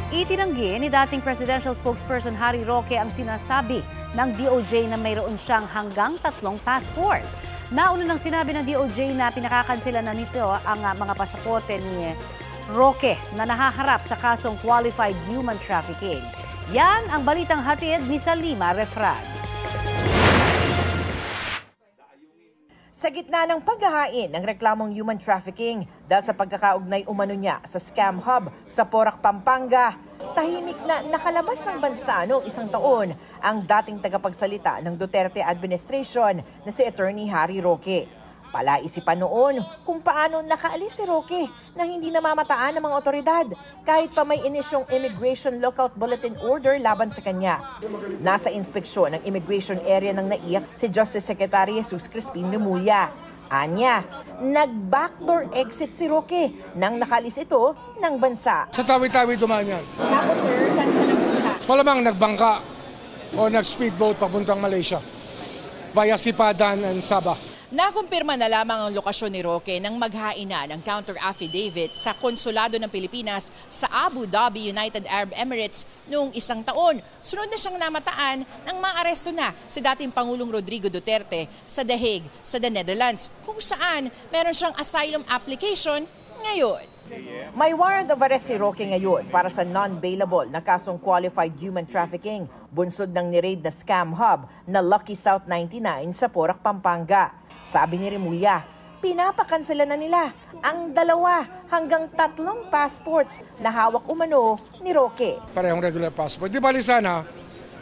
Itinanggi ni dating presidential spokesperson Harry Roque ang sinasabi ng DOJ na mayroon siyang hanggang 3 passport. Nauna nang sinabi ng DOJ na pinakakansela na nito ang mga pasaporte ni Roque na nahaharap sa kasong qualified human trafficking. Yan ang balitang hatid ni Salima Refran. Sa gitna ng paghahain ng reklamong human trafficking dahil sa pagkakaugnay umano niya sa scam hub sa Porac, Pampanga, tahimik na nakalabas ng bansa noong 1 taon ang dating tagapagsalita ng Duterte administration na si Attorney Harry Roque. Palaisipan noon kung paano nakaalis si Roque nang hindi namamataan ng mga otoridad kahit pa may inisyong Immigration Lookout Bulletin Order laban sa kanya. Nasa inspeksyon ng immigration area ng naiyak si Justice Secretary Jesus Crispin Remulla. Anya, nag-backdoor exit si Roque nang nakalis ito ng bansa. Sa tawi-tawi dumaan yan. Tapos sir, saan siya nagpunta? Malamang nagbangka o nag-speedboat papuntang Malaysia via Sipadan and Sabah. Nakumpirma na lamang ang lokasyon ni Roque nang maghain na ng counter-affidavit sa Konsulado ng Pilipinas sa Abu Dhabi, United Arab Emirates noong 1 taon. Sunod na siyang namataan nang maaresto na si dating Pangulong Rodrigo Duterte sa The Hague, sa the Netherlands, kung saan meron siyang asylum application ngayon. May warrant of arrest si Roque ngayon para sa non-bailable na kasong qualified human trafficking, bunsod ng niraid na scam hub na Lucky South 99 sa Porac, Pampanga. Sabi ni Remulla, pinapakansela na nila ang 2 hanggang 3 passports na hawak umano ni Roque. Parehong regular passport. Di bali sana,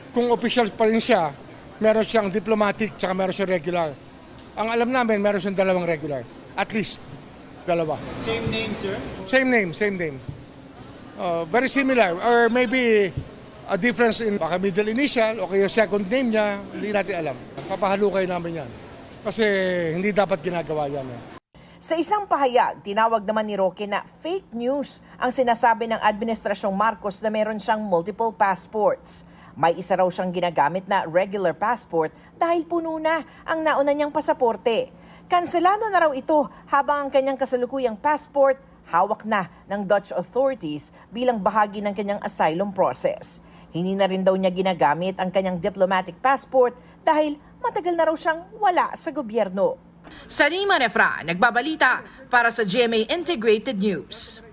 kung official pa rin siya, meron siyang diplomatic tsaka meron siyang regular. Ang alam namin, meron siyang 2 regular. At least, 2. Same name, sir? Same name. Very similar. Or maybe a difference in baka middle initial o kaya second name niya, hindi natin alam. Papahalukay namin yan. Kasi hindi dapat ginagawa yan. Sa isang pahayag, tinawag naman ni Roque na fake news ang sinasabi ng Administrasyong Marcos na meron siyang multiple passports. May isa raw siyang ginagamit na regular passport dahil puno na ang nauna niyang pasaporte. Kanselado na raw ito habang ang kanyang kasalukuyang passport hawak na ng Dutch authorities bilang bahagi ng kanyang asylum process. Hindi na rin daw niya ginagamit ang kanyang diplomatic passport dahil matagal na raw siyang wala sa gobyerno. Salima Refran, nagbabalita para sa GMA Integrated News.